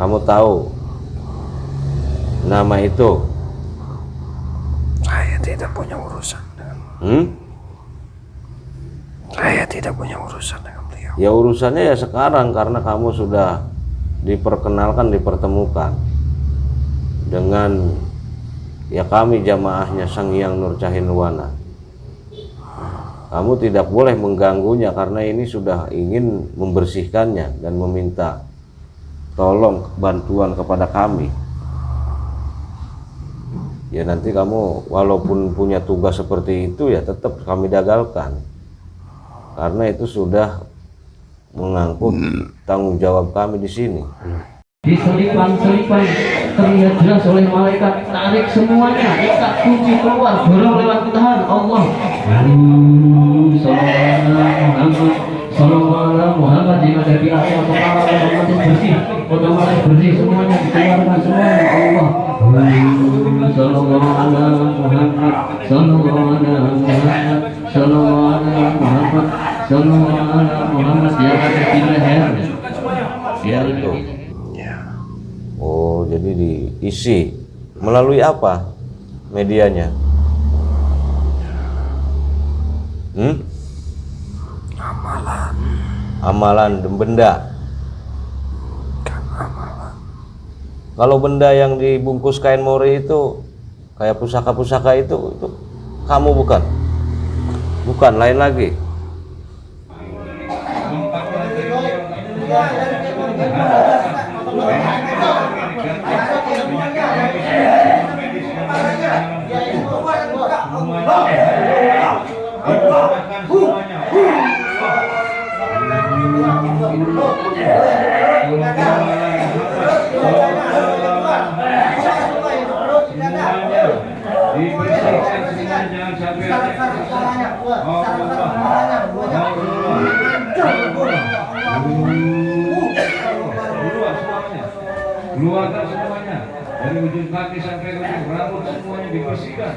Kamu tahu nama itu? Saya tidak punya urusan dengan Saya tidak punya urusan dengan beliau. Ya urusannya ya sekarang, karena kamu sudah diperkenalkan, dipertemukan dengan ya kami jamaahnya Sang Hyang Nur Cahinurwana. Kamu tidak boleh mengganggunya karena ini sudah ingin membersihkannya dan meminta tolong bantuan kepada kami. Ya nanti kamu walaupun punya tugas seperti itu ya tetap kami gagalkan, karena itu sudah mengangkut tanggung jawab kami di sini. Diselipan-selipan terlihat jelas oleh malaikat, tarik semuanya, ikat kunci keluar, dorong lewat tahan Allah. Sallallahu Muhammad jika dari akhir kepala otomatis bersih, semuanya dikeluarkan semuanya Allah. Sallallahu Muhammad, Sallallahu Muhammad dia ada di leher. Ya itu. Oh, jadi diisi melalui apa medianya? Amalan benda. Kalau benda yang dibungkus kain mori itu kayak pusaka-pusaka itu kamu bukan? Bukan, lain lagi. Keluarkan semuanya dari ujung kaki sampai ujung rambut, semuanya dibersihkan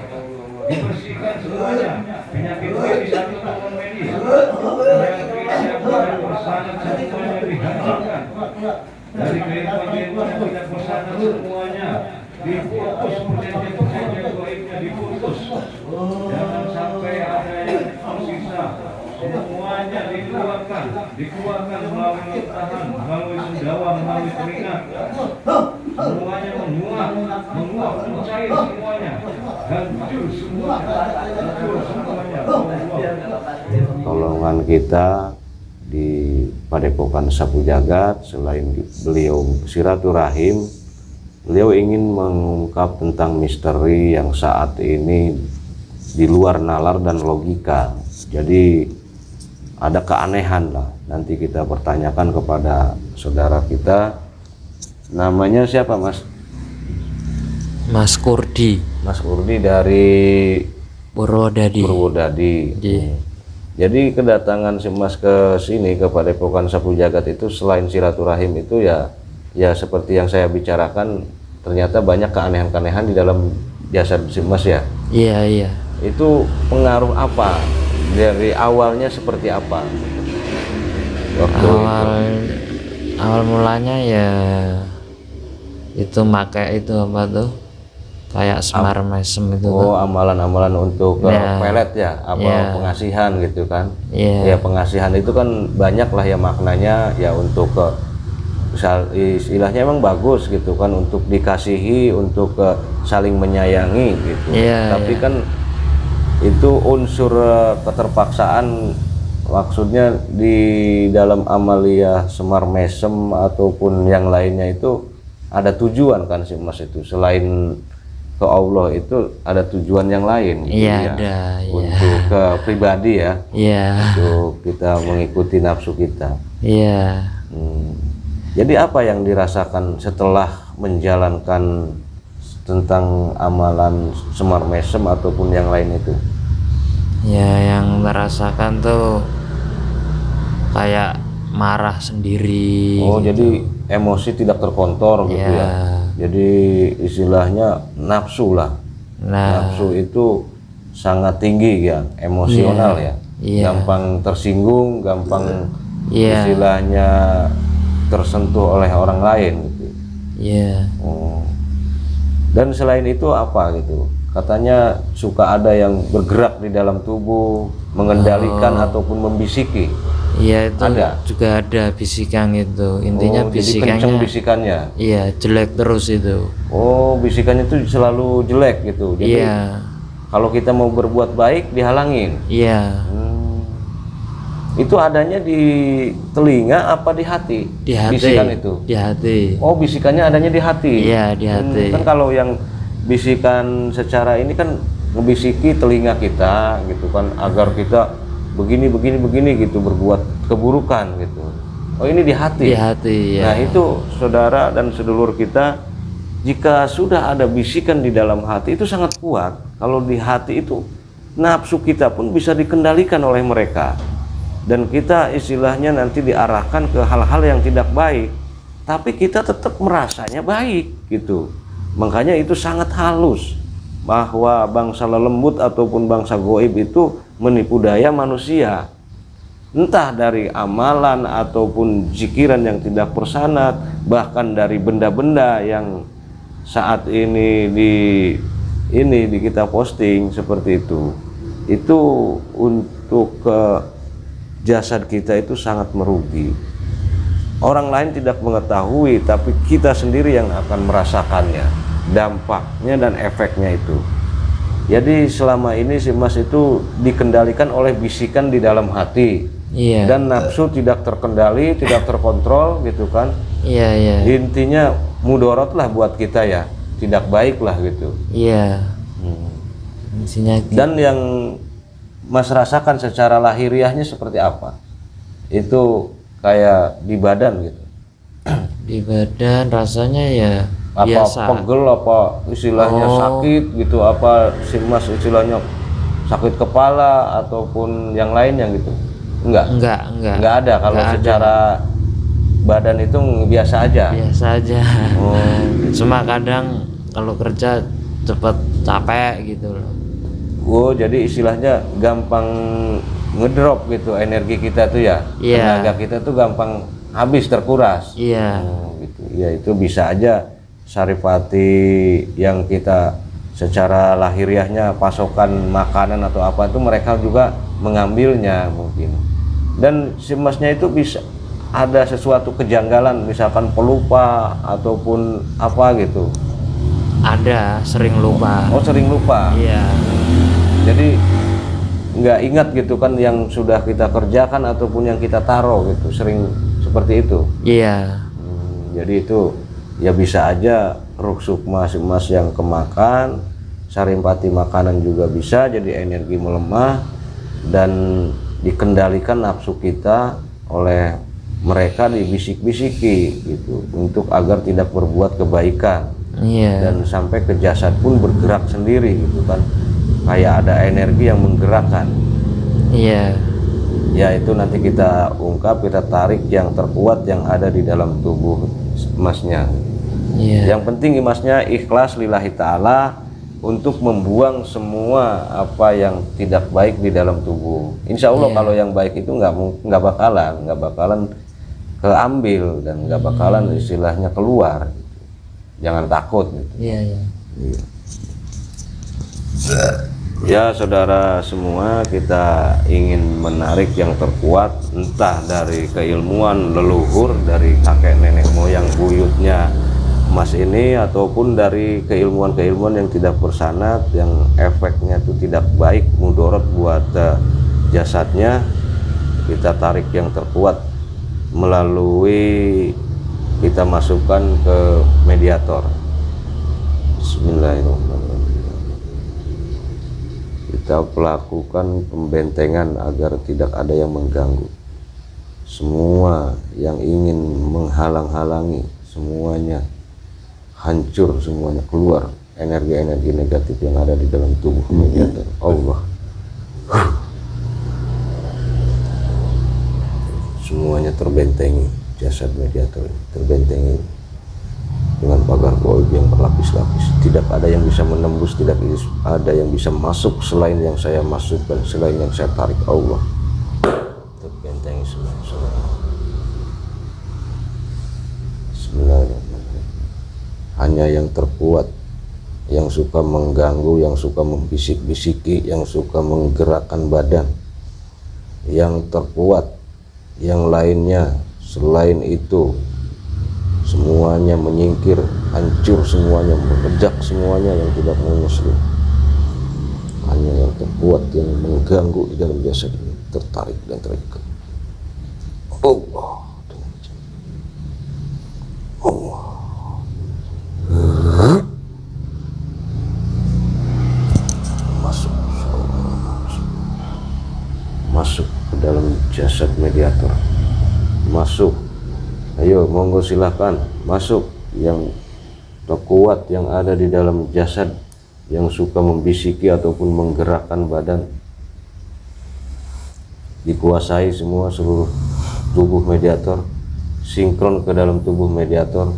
semuanya. Penyakit medis atau non medis, penyakit yang tidak bersanad semuanya dihancurkan. Dari kehidupan yang tidak bersanad semuanya diputus, perjanjian gaibnya diputus. Jangan sampai ada yang tersisa. Semuanya dikeluarkan melalui muntahan, melalui sendawa, melalui keringat. Semuanya menguap, mencair semuanya, hancur semuanya. Tolongan kita di Padepokan Sapu Jagat, selain beliau silaturahim, beliau ingin mengungkap tentang misteri yang saat ini di luar nalar dan logika. Jadi ada keanehan lah. Nanti kita pertanyakan kepada saudara kita. Namanya siapa, Mas? Mas Kurdi. Mas Kurdi dari Purwodadi. Jadi kedatangan si Mas ke sini ke Padepokan Sapu Jagat itu selain silaturahim itu ya seperti yang saya bicarakan, ternyata banyak keanehan-keanehan di dalam jasad si Mas ya. Iya. Itu pengaruh apa? Dari awalnya seperti apa? Awal mulanya ya itu pakai itu apa tuh, kayak semar mesem itu. Oh, amalan-amalan untuk pelet ya, pengasihan gitu kan. Ya pengasihan itu kan banyak lah ya maknanya ya, untuk istilahnya emang bagus gitu kan, untuk dikasihi, untuk saling menyayangi gitu. Tapi kan itu unsur keterpaksaan, maksudnya di dalam amalia semar mesem ataupun yang lainnya itu ada tujuan kan si Mas itu, selain ke Allah itu ada tujuan yang lain gitu, ada untuk ke pribadi ya, untuk kita mengikuti nafsu kita. Jadi apa yang dirasakan setelah menjalankan tentang amalan semar mesem ataupun yang lain itu? Ya, yang merasakan tuh kayak marah sendiri. Oh, gitu. jadi emosi tidak terkontrol gitu ya. Jadi istilahnya nafsu lah. Nafsu itu sangat tinggi ya, emosional ya. Gampang tersinggung, gampang istilahnya tersentuh oleh orang lain gitu. Iya. Oh. Dan selain itu apa gitu? Katanya suka ada yang bergerak di dalam tubuh, mengendalikan ataupun membisiki. Iya, itu Ada? juga ada bisikan itu. Intinya Oh, jadi kenceng bisikannya bisikannya. iya jelek terus itu. Oh, bisikannya itu selalu jelek gitu. Jadi Iya. kalau kita mau berbuat baik dihalangin. Iya, Itu adanya di telinga apa di hati? di hati. Bisikan itu. Di hati. Oh, bisikannya adanya di hati. Iya, di hati. Kan kalau yang bisikan secara ini kan ngebisiki telinga kita gitu kan agar kita begini gitu berbuat keburukan gitu. Oh, ini di hati. Di hati ya. Nah, itu saudara dan sedulur kita, jika sudah ada bisikan di dalam hati itu sangat kuat. Kalau di hati itu nafsu kita pun bisa dikendalikan oleh mereka. Dan kita istilahnya nanti diarahkan ke hal-hal yang tidak baik, tapi kita tetap merasanya baik gitu. Makanya itu sangat halus bahwa bangsa lelembut ataupun bangsa goib itu menipu daya manusia, entah dari amalan ataupun zikiran yang tidak bersanad, bahkan dari benda-benda yang saat ini di kita posting seperti itu untuk jasad kita itu sangat merugi. Orang lain tidak mengetahui, tapi kita sendiri yang akan merasakannya, dampaknya dan efeknya itu. Jadi selama ini si Mas itu dikendalikan oleh bisikan di dalam hati. Iya. Dan nafsu tidak terkendali, tidak terkontrol gitu kan. Iya, iya. Intinya mudorot lah buat kita ya, tidak baik lah gitu. Iya. Intinya Dan yang Mas rasakan secara lahiriahnya seperti apa? Itu kayak di badan gitu. di badan rasanya ya Apa biasa. pegel, apa istilahnya sakit gitu, apa si Mas istilahnya sakit kepala ataupun yang lainnya gitu. Enggak Enggak ada kalau Enggak ada. secara badan itu biasa aja. Biasa aja. Oh, Cuma kadang kalau kerja cepet capek gitu loh. oh, jadi istilahnya gampang ngedrop gitu energi kita tuh ya. Iya. Tenaga kita tuh gampang habis, terkuras. Iya. Oh, gitu. Ya itu bisa aja saripati yang kita secara lahiriahnya pasokan makanan atau apa itu mereka juga mengambilnya mungkin. Dan si Masnya itu bisa ada sesuatu kejanggalan, misalkan pelupa ataupun apa gitu. Ada, sering lupa. Oh, sering lupa. Iya. Jadi nggak ingat gitu kan yang sudah kita kerjakan ataupun yang kita taruh gitu, sering seperti itu. Iya. Jadi itu ya bisa aja ruh sukma mas yang kemakan, sarimpati makanan juga bisa jadi energi melemah dan dikendalikan nafsu kita oleh mereka, dibisik-bisiki gitu untuk agar tidak berbuat kebaikan. Iya. Dan sampai ke jasad pun bergerak sendiri gitu kan, kayak ada energi yang menggerakkan. Iya. Ya itu nanti kita ungkap, kita tarik yang terkuat yang ada di dalam tubuh Masnya. Iya. Yang penting Masnya ikhlas lillahi ta'ala untuk membuang semua apa yang tidak baik di dalam tubuh. Insya Allah kalau yang baik itu nggak bakalan keambil dan nggak bakalan istilahnya keluar. Jangan takut gitu. Iya, iya. Ya saudara semua, kita ingin menarik yang terkuat entah dari keilmuan leluhur dari kakek nenek moyang buyutnya Mas ini ataupun dari keilmuan-keilmuan yang tidak bersanad yang efeknya itu tidak baik, mudorot buat jasadnya. Kita tarik yang terkuat melalui kita masukkan ke mediator. Bismillahirrahmanirrahim. Kita melakukan pembentengan agar tidak ada yang mengganggu. Semua yang ingin menghalang-halangi semuanya hancur, semuanya keluar energi-energi negatif yang ada di dalam tubuh mediator. Allah. Semuanya terbentengi, jasad mediator terbentengi dengan pagar goib yang berlapis-lapis. Tidak ada yang bisa menembus, tidak ada yang bisa masuk selain yang saya masukkan, selain yang saya tarik. Allah terbentengi semuanya. Bismillahirrahmanirrahim. hanya yang terkuat, yang suka mengganggu, yang suka membisik-bisiki, yang suka menggerakkan badan, yang terkuat. Yang lainnya selain itu semuanya menyingkir, hancur semuanya, meledak semuanya yang tidak mau muslim. Hanya yang terkuat yang mengganggu di dalam jasad ini tertarik dan terikat. Allah, Allah. Masuk ke dalam jasad mediator. Masuk. Ayo, monggo silahkan masuk. Yang terkuat yang ada di dalam jasad, yang suka membisiki ataupun menggerakkan badan, dikuasai semua seluruh tubuh mediator, sinkron ke dalam tubuh mediator.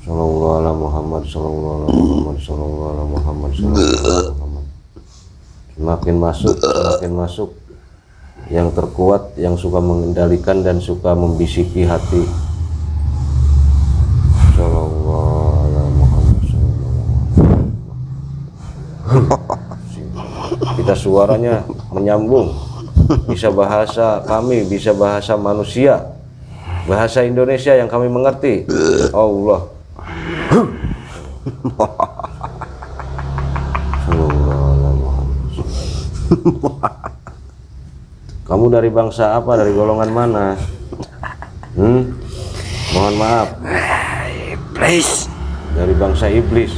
Sallallahu ala Muhammad, sallallahu ala Muhammad, sallallahu ala Muhammad, sallallahu ala Muhammad. Semakin masuk yang terkuat, yang suka mengendalikan dan suka membisiki hati. Sallallahu ala Muhammad, sallallahu ala Muhammad. Kita suaranya menyambung, bisa bahasa kami, bisa bahasa manusia, bahasa Indonesia yang kami mengerti. Allah. Kamu dari bangsa apa? Dari golongan mana? Mohon maaf. Iblis. Dari bangsa iblis.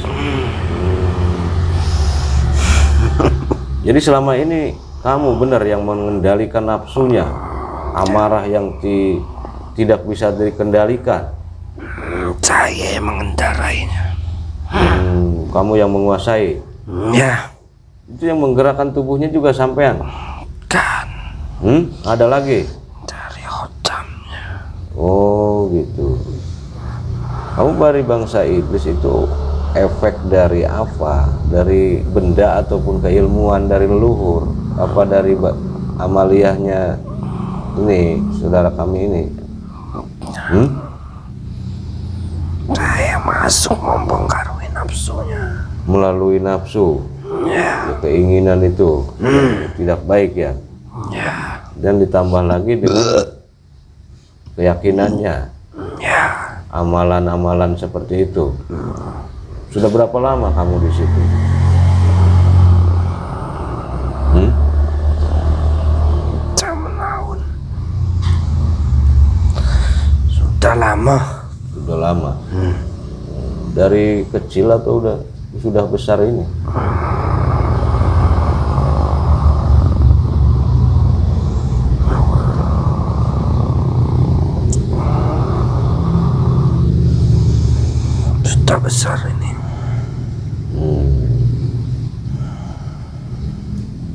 Jadi selama ini kamu benar yang mengendalikan nafsunya, amarah yang tidak bisa dikendalikan. Saya yang mengendarainya. Kamu yang menguasai. Ya. Itu yang menggerakkan tubuhnya juga sampean. Kan. Ada lagi? Dari hotamnya. Oh gitu. Kamu dari bangsa iblis itu efek dari apa? Dari benda ataupun keilmuan dari leluhur? Apa dari amaliyahnya ini saudara kami ini? Saya masuk mempengaruhi nafsunya. Melalui nafsu, Ya. keinginan itu tidak baik ya. Ya. Dan ditambah lagi dengan keyakinannya, Ya. amalan-amalan seperti itu. Sudah berapa lama kamu di situ? Tahun. Sudah lama. Sudah lama. Dari kecil atau sudah besar ini? Sudah besar ini.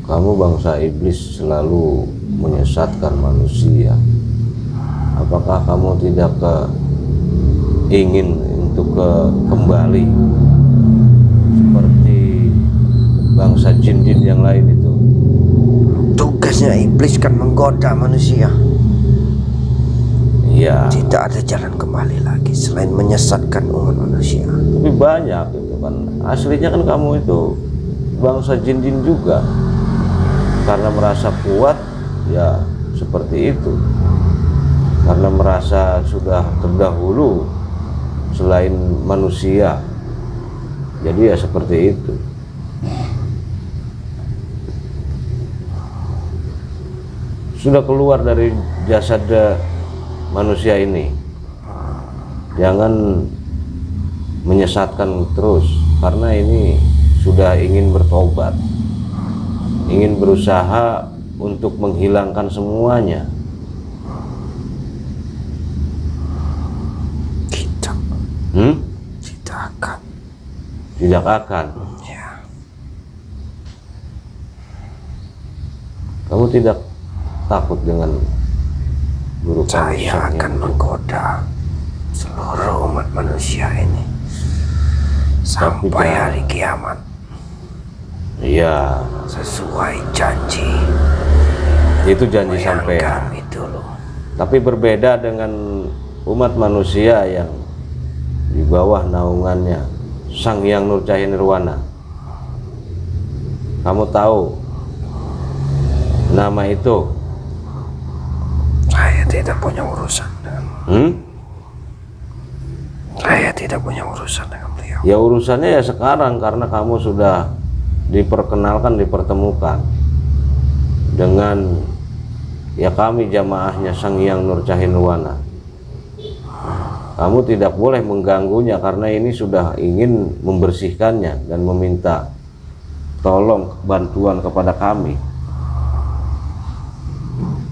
Kamu bangsa iblis selalu menyesatkan manusia. Apakah kamu tidak ingin untuk kembali seperti bangsa jin-jin yang lain itu? Tugasnya iblis kan menggoda manusia. Iya. Tidak ada jalan kembali lagi selain menyesatkan umat manusia. Tapi banyak itu kan. Aslinya kan kamu itu bangsa jin-jin juga. Karena merasa kuat, ya seperti itu. Karena merasa sudah terdahulu selain manusia, jadi ya seperti itu. Sudah keluar dari jasad manusia ini, jangan menyesatkan terus, karena ini sudah ingin bertobat, ingin berusaha untuk menghilangkan semuanya. Tidak akan. Ya. Kamu tidak takut dengan buruk Saya akan menggoda seluruh umat manusia ini sampai hari kiamat. Iya. Sesuai janji. Itu janji sampai. Kami dulu. Tapi berbeda dengan umat manusia yang di bawah naungannya Sang Hyang Nur Cahaya Nirwana. Kamu tahu nama itu? Saya tidak punya urusan dengan Saya tidak punya urusan dengan beliau. Ya urusannya ya sekarang, karena kamu sudah diperkenalkan, dipertemukan dengan ya kami jamaahnya Sang Hyang Nur Cahaya Nirwana. Kamu tidak boleh mengganggunya karena ini sudah ingin membersihkannya dan meminta tolong bantuan kepada kami.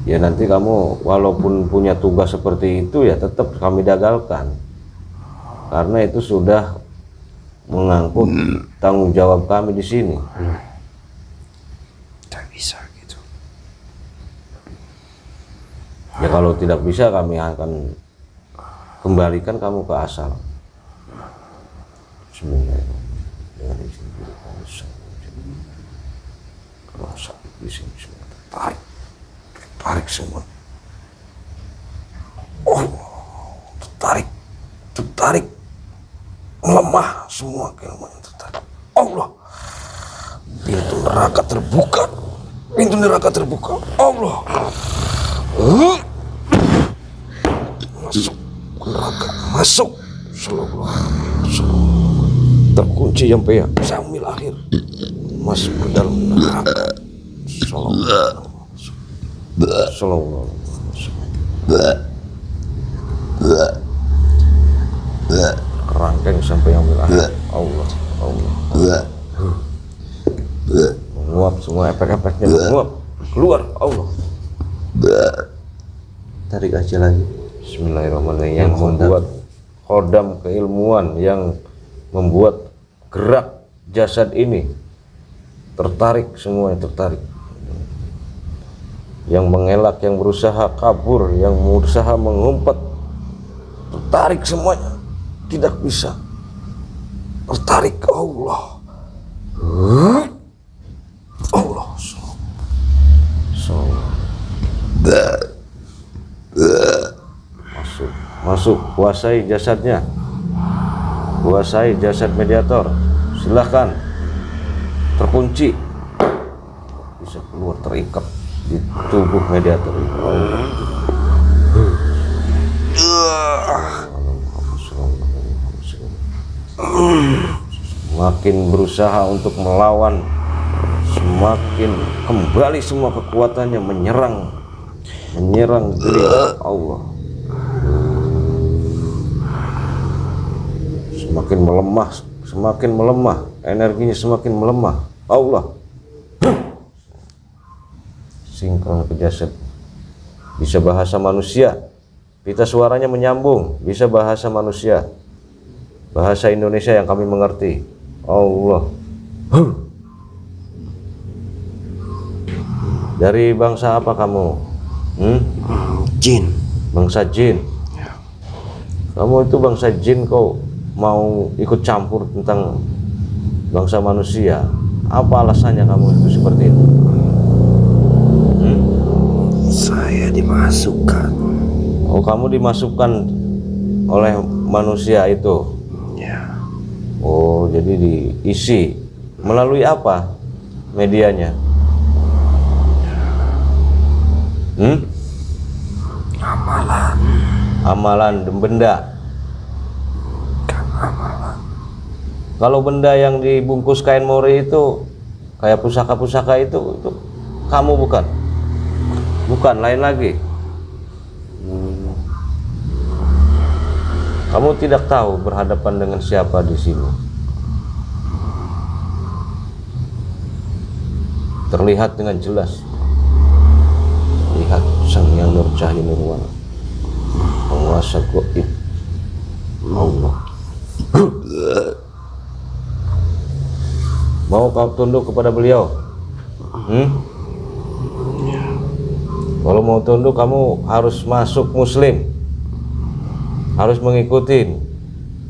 Ya nanti kamu walaupun punya tugas seperti itu ya tetap kami gagalkan, karena itu sudah mengangkut tanggung jawab kami di sini. Tidak bisa gitu. Ya kalau tidak bisa kami akan kembalikan kamu ke asal. Dengan izin di sini semua tertarik semua. Oh, tertarik, melemah semua keilmuan tertarik. Allah, pintu neraka terbuka. Allah, masuk neraka, masuk. Terkunci sampai ya sambil akhir masuk ke dalam neraka. Kerangkeng sampai yang akhir. Allah. Menguap semua efek-efeknya, menguap keluar. Allah. Tarik aja lagi. Bismillahirrahmanirrahim. Yang membuat khodam keilmuan, yang membuat gerak jasad ini tertarik, semuanya tertarik. Yang mengelak, yang berusaha kabur, yang berusaha mengumpat, tertarik semuanya, tidak bisa. Tertarik ke Allah. Allah. Masuk, kuasai jasadnya, kuasai jasad mediator. Silahkan, terkunci, bisa keluar, terikat di tubuh mediator. Semakin berusaha untuk melawan, semakin kembali semua kekuatannya menyerang beliau. Allah. Semakin melemah, energinya semakin melemah. Allah. Sinkron ke jasad. Bisa bahasa manusia, pita suaranya menyambung, bisa bahasa manusia, bahasa Indonesia yang kami mengerti. Allah. Dari bangsa apa kamu? Jin. Bangsa jin. Kamu itu bangsa jin, kau mau ikut campur tentang bangsa manusia? Apa alasannya kamu itu seperti itu? Saya dimasukkan. Oh, kamu dimasukkan oleh manusia itu? Ya. Oh, jadi diisi melalui apa medianya? Amalan benda. Kalau benda yang dibungkus kain mori itu kayak pusaka-pusaka itu kamu bukan? Bukan, lain lagi. Kamu tidak tahu berhadapan dengan siapa di sini. Terlihat dengan jelas. Lihat Sang Hyang Nur Cahaya Nirwana, penguasa gaib Allah. Mau kau tunduk kepada beliau? Kalau mau tunduk, kamu harus masuk Muslim, harus mengikuti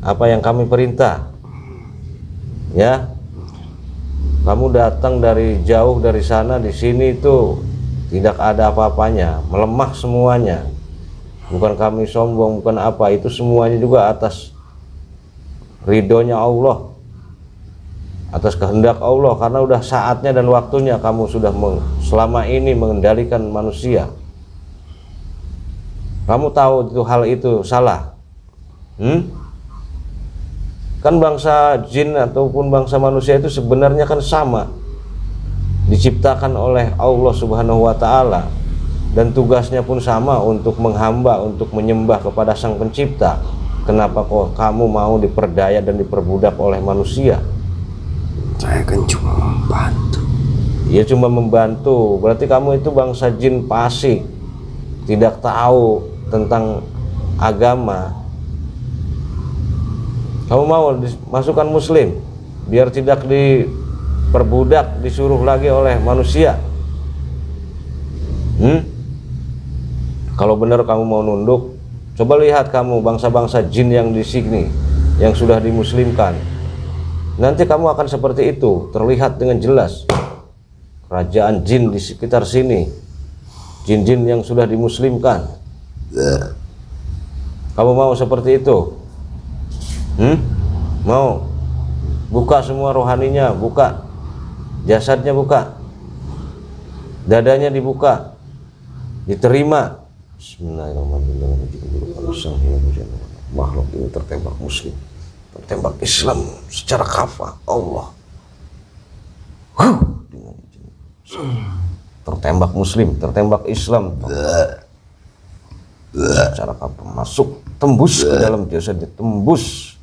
apa yang kami perintah. Ya, kamu datang dari jauh dari sana, di sini itu tidak ada apa-apanya, melemah semuanya. Bukan kami sombong, bukan apa, itu semuanya juga atas ridhonya Allah, atas kehendak Allah, karena udah saatnya dan waktunya kamu sudah selama ini mengendalikan manusia. Kamu tahu itu hal itu salah. Kan bangsa jin ataupun bangsa manusia itu sebenarnya kan sama, diciptakan oleh Allah Subhanahu wa Ta'ala, dan tugasnya pun sama, untuk menghamba, untuk menyembah kepada Sang Pencipta. Kenapa kok kamu mau diperdaya dan diperbudak oleh manusia? Saya kan cuma membantu. Ya cuma membantu, berarti kamu itu bangsa jin fasik, tidak tahu tentang agama. Kamu mau dimasukkan muslim biar tidak diperbudak, disuruh lagi oleh manusia. Kalau benar kamu mau nunduk, coba lihat kamu bangsa-bangsa jin yang di sini yang sudah dimuslimkan. Nanti kamu akan seperti itu, terlihat dengan jelas. Kerajaan jin di sekitar sini, jin-jin yang sudah dimuslimkan. Kamu mau seperti itu? Mau? Buka semua rohaninya, buka. Jasadnya buka. Dadanya dibuka. Diterima. Bismillahirrahmanirrahim. Makhluk ini tertembak muslim, tertembak Islam secara kafah. Allah. Tertembak muslim, tertembak Islam secara kafah, masuk, tembus ke dalam jasadnya, tembus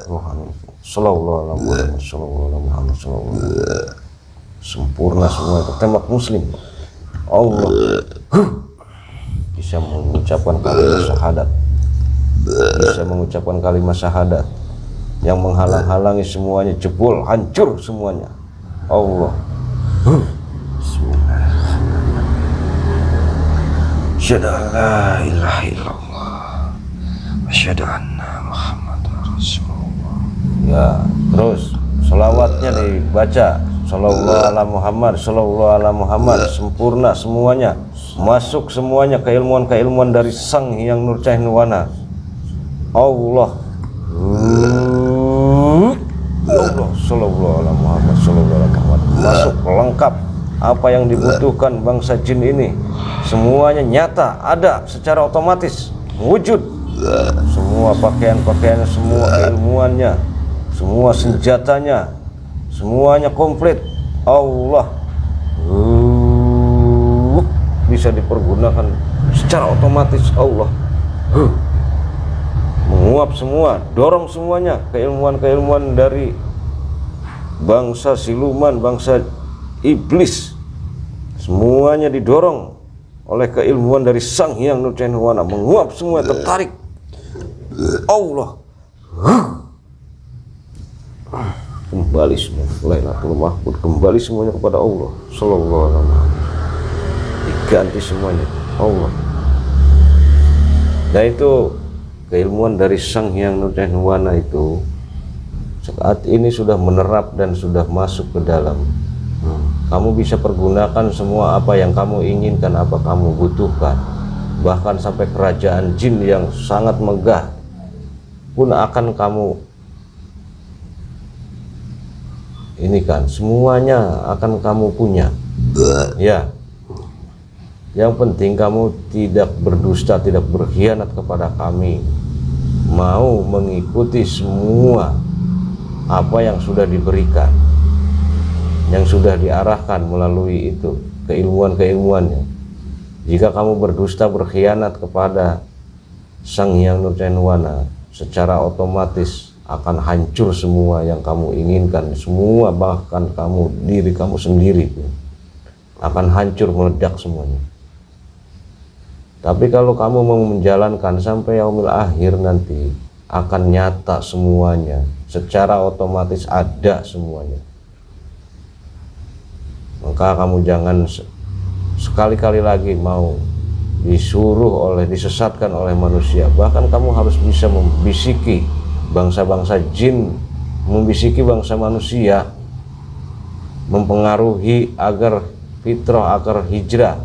rohani. Sallallahu alaihi wasallam. Sempurna semua, tertembak muslim. Allah bisa mengucapkan kalimat syahadat, bisa mengucapkan kalimat syahadat. Yang menghalang-halangi semuanya jebol, hancur semuanya. Allah. Asyhadu an la ilaha illallah, asyhadu anna Muhammadar Rasulullah. Ya, terus selawatnya dibaca. Sallallahu ala Muhammad, sallallahu ala Muhammad, sempurna semuanya, masuk semuanya keilmuan-keilmuan dari Sang Hyang Nur Cahyanuwana. Allah. Allah, sallallahu ala Muhammad, sallallahu ala Muhammad, masuk lengkap. Apa yang dibutuhkan bangsa jin ini semuanya nyata, ada secara otomatis, wujud. Semua pakaian-pakaiannya, semua keilmuannya, semua senjatanya, semuanya komplit. Allah bisa dipergunakan secara otomatis. Allah menguap semua, dorong semuanya keilmuan-keilmuan dari bangsa siluman, bangsa iblis, semuanya didorong oleh keilmuan dari Sang Hyang Nur Cahyanuwana, menguap semua, tertarik. Allah kembali semua, Lailatul Mahfud kembali semuanya kepada Allah sallallahu alaihi wasallam, diganti semuanya Allah. Nah itu keilmuan dari Sang Hyang Nur Cahyanuwana itu saat ini sudah menerap dan sudah masuk ke dalam. Kamu bisa pergunakan semua apa yang kamu inginkan, apa kamu butuhkan, bahkan sampai kerajaan jin yang sangat megah pun akan kamu ini kan, semuanya akan kamu punya. Ya, yang penting kamu tidak berdusta, tidak berkhianat kepada kami, mau mengikuti semua apa yang sudah diberikan, yang sudah diarahkan melalui itu keilmuan-keilmuannya. Jika kamu berdusta, berkhianat kepada Sang Hyang Nur Cahyanuwana, secara otomatis akan hancur semua yang kamu inginkan, semua, bahkan kamu, diri kamu sendiri pun akan hancur, meledak semuanya. Tapi kalau kamu mau menjalankan sampai yaumil akhir nanti, akan nyata semuanya, secara otomatis ada semuanya. Maka kamu jangan sekali-kali lagi mau disuruh oleh, disesatkan oleh manusia. Bahkan kamu harus bisa membisiki bangsa-bangsa jin, membisiki bangsa manusia, mempengaruhi agar fitrah, agar hijrah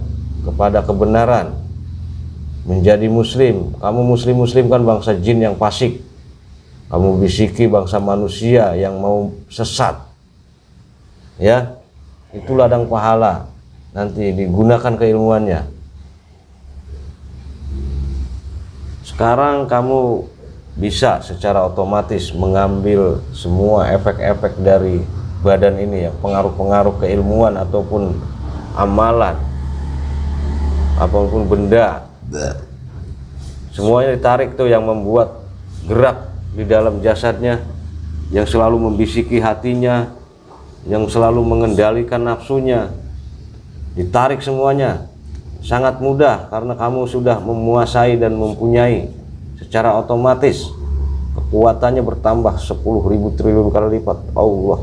kepada kebenaran, menjadi muslim. Kamu muslim-muslim kan bangsa jin yang fasik, kamu bisiki bangsa manusia yang mau sesat, ya, itu ladang pahala, nanti digunakan keilmuannya. Sekarang kamu bisa secara otomatis mengambil semua efek-efek dari badan ini, ya, pengaruh-pengaruh keilmuan ataupun amalan, apapun benda, semuanya ditarik tuh yang membuat gerak di dalam jasadnya, yang selalu membisiki hatinya, yang selalu mengendalikan nafsunya, ditarik semuanya. Sangat mudah karena kamu sudah menguasai dan mempunyai secara otomatis, kekuatannya bertambah 10.000 triliun kali lipat. Allah.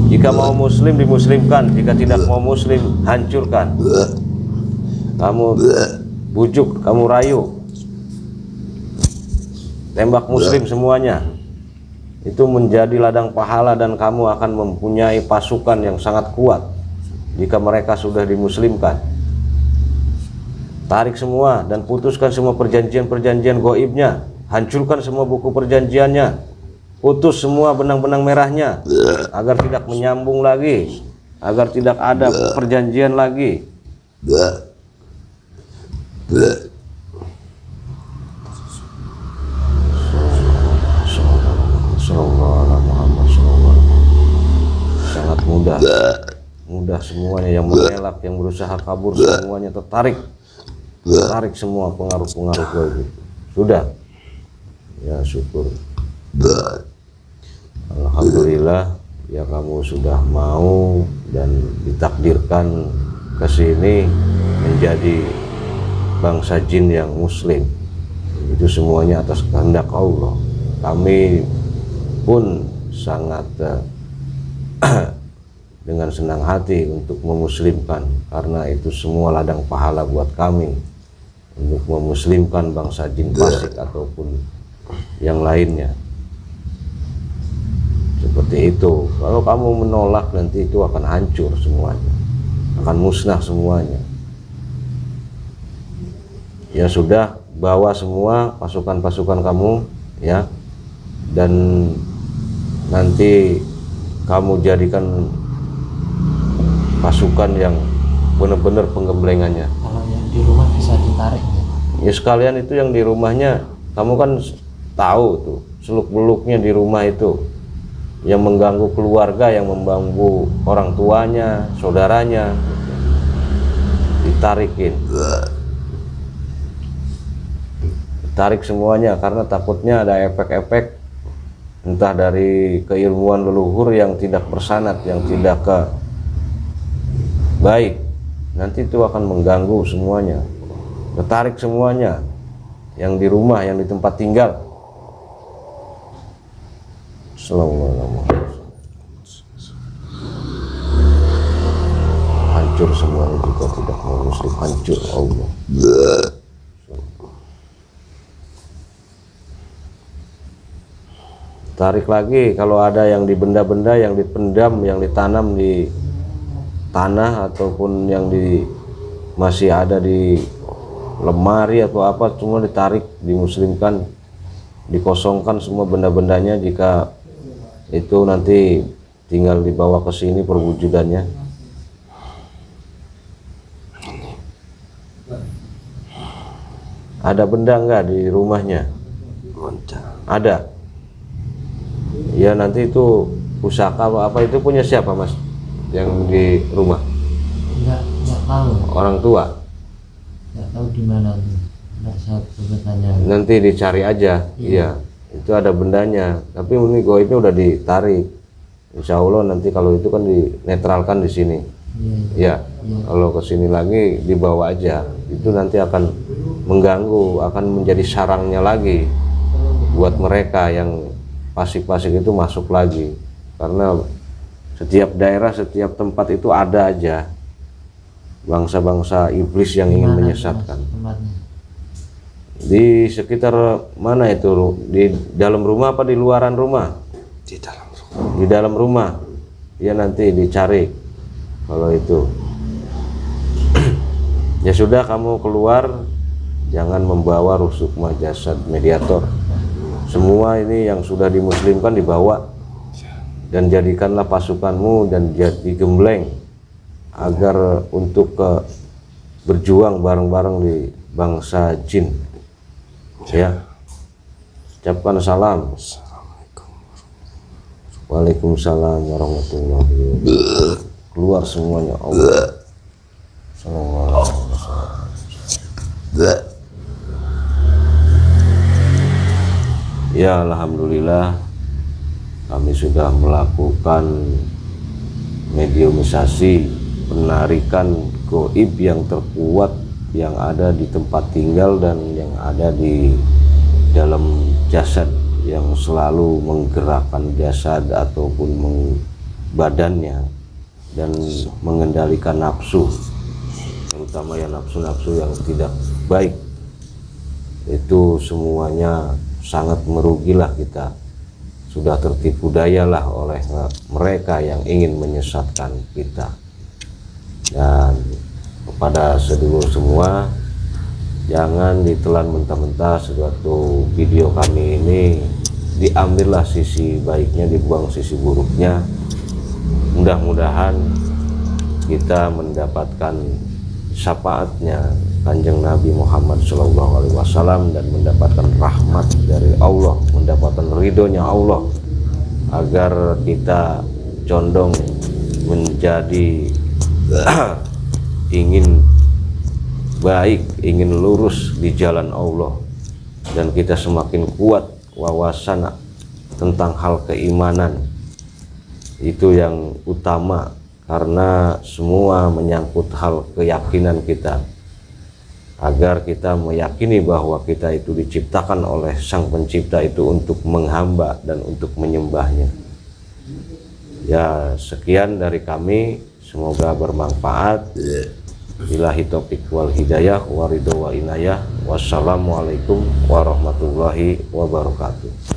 Jika mau muslim dimuslimkan, jika tidak mau muslim hancurkan. Kamu bujuk, kamu rayu, tembak muslim semuanya. Itu menjadi ladang pahala dan kamu akan mempunyai pasukan yang sangat kuat jika mereka sudah dimuslimkan. Tarik semua dan putuskan semua perjanjian-perjanjian goibnya, hancurkan semua buku perjanjiannya, putus semua benang-benang merahnya agar tidak menyambung lagi, agar tidak ada perjanjian lagi. Sangat mudah semuanya, yang mengelak, yang berusaha kabur, semuanya tertarik semua pengaruh-pengaruh itu. Sudah, ya syukur. Alhamdulillah, ya kamu sudah mau dan ditakdirkan ke sini menjadi bangsa jin yang muslim. Itu semuanya atas kehendak Allah. Kami pun sangat dengan senang hati untuk memuslimkan, karena itu semua ladang pahala buat kami untuk memuslimkan bangsa jin fasik ataupun yang lainnya. Seperti itu. Kalau kamu menolak, nanti itu akan hancur semuanya, akan musnah semuanya. Ya sudah, bawa semua pasukan-pasukan kamu, ya, dan nanti kamu jadikan pasukan yang benar-benar penggemblengannya. Kalau yang di rumah bisa ditarik ya? Ya sekalian itu yang di rumahnya, kamu kan tahu tuh seluk-beluknya di rumah itu, yang mengganggu keluarga, yang mengganggu orang tuanya, saudaranya, ditarikin. Tarik semuanya, karena takutnya ada efek-efek entah dari keilmuan leluhur yang tidak bersanad, yang tidak baik, nanti itu akan mengganggu semuanya. Tarik semuanya, yang di rumah, yang di tempat tinggal. Hancur semuanya jika tidak mau muslim, hancur Allah. Tarik lagi kalau ada yang di benda-benda yang dipendam, yang ditanam di tanah ataupun yang masih ada di lemari atau apa, semua ditarik, dimuslimkan, dikosongkan semua benda-bendanya. Jika itu nanti tinggal dibawa ke sini perwujudannya. Ada benda enggak di rumahnya? Ada. Ya nanti itu pusaka apa itu punya siapa Mas? Yang di rumah? Enggak tahu. Orang tua? Enggak tahu di mana tuh. Enggak saya tanya. Nanti dicari aja. Iya. Itu ada bendanya. Tapi ini goibnya udah ditarik. Insya Allah nanti kalau itu kan dinetralkan di sini. Iya. Kalau ke sini lagi dibawa aja. Itu nanti akan mengganggu, akan menjadi sarangnya lagi buat mereka yang pasik-pasik itu masuk lagi. Karena setiap daerah, setiap tempat itu ada aja bangsa-bangsa iblis yang ingin menyesatkan. Di sekitar mana itu? Di dalam rumah apa di luaran rumah? Di dalam rumah. Di dalam rumah. Ya nanti dicari kalau itu. Ya sudah, kamu keluar jangan membawa rusukma jasad mediator. Semua ini yang sudah dimuslimkan dibawa, dan jadikanlah pasukanmu dan jadi gembleng agar untuk berjuang bareng-bareng di bangsa jin. Ya, ucapkan salam. Waalaikumsalam warahmatullahi wabarakatuh. Keluar semuanya Allah. Ya, alhamdulillah kami sudah melakukan mediumisasi, penarikan goib yang terkuat yang ada di tempat tinggal dan yang ada di dalam jasad, yang selalu menggerakkan jasad ataupun badannya dan mengendalikan nafsu, terutama yang nafsu-nafsu yang tidak baik. Itu semuanya sangat merugilah kita. Sudah tertipu dayalah oleh mereka yang ingin menyesatkan kita. Dan kepada sedulur semua, jangan ditelan mentah-mentah suatu video kami ini. Diambillah sisi baiknya, dibuang sisi buruknya. Mudah-mudahan kita mendapatkan syafaatnya Kanjeng Nabi Muhammad SAW dan mendapatkan rahmat dari Allah, mendapatkan ridhonya Allah, agar kita condong menjadi ingin baik, ingin lurus di jalan Allah, dan kita semakin kuat wawasan tentang hal keimanan. Itu yang utama, karena semua menyangkut hal keyakinan kita, agar kita meyakini bahwa kita itu diciptakan oleh Sang Pencipta itu untuk menghamba dan untuk menyembahnya. Ya, sekian dari kami, semoga bermanfaat. Billahi taufiq wal hidayah wa ridho wa inayah. Wassalamualaikum warahmatullahi wabarakatuh.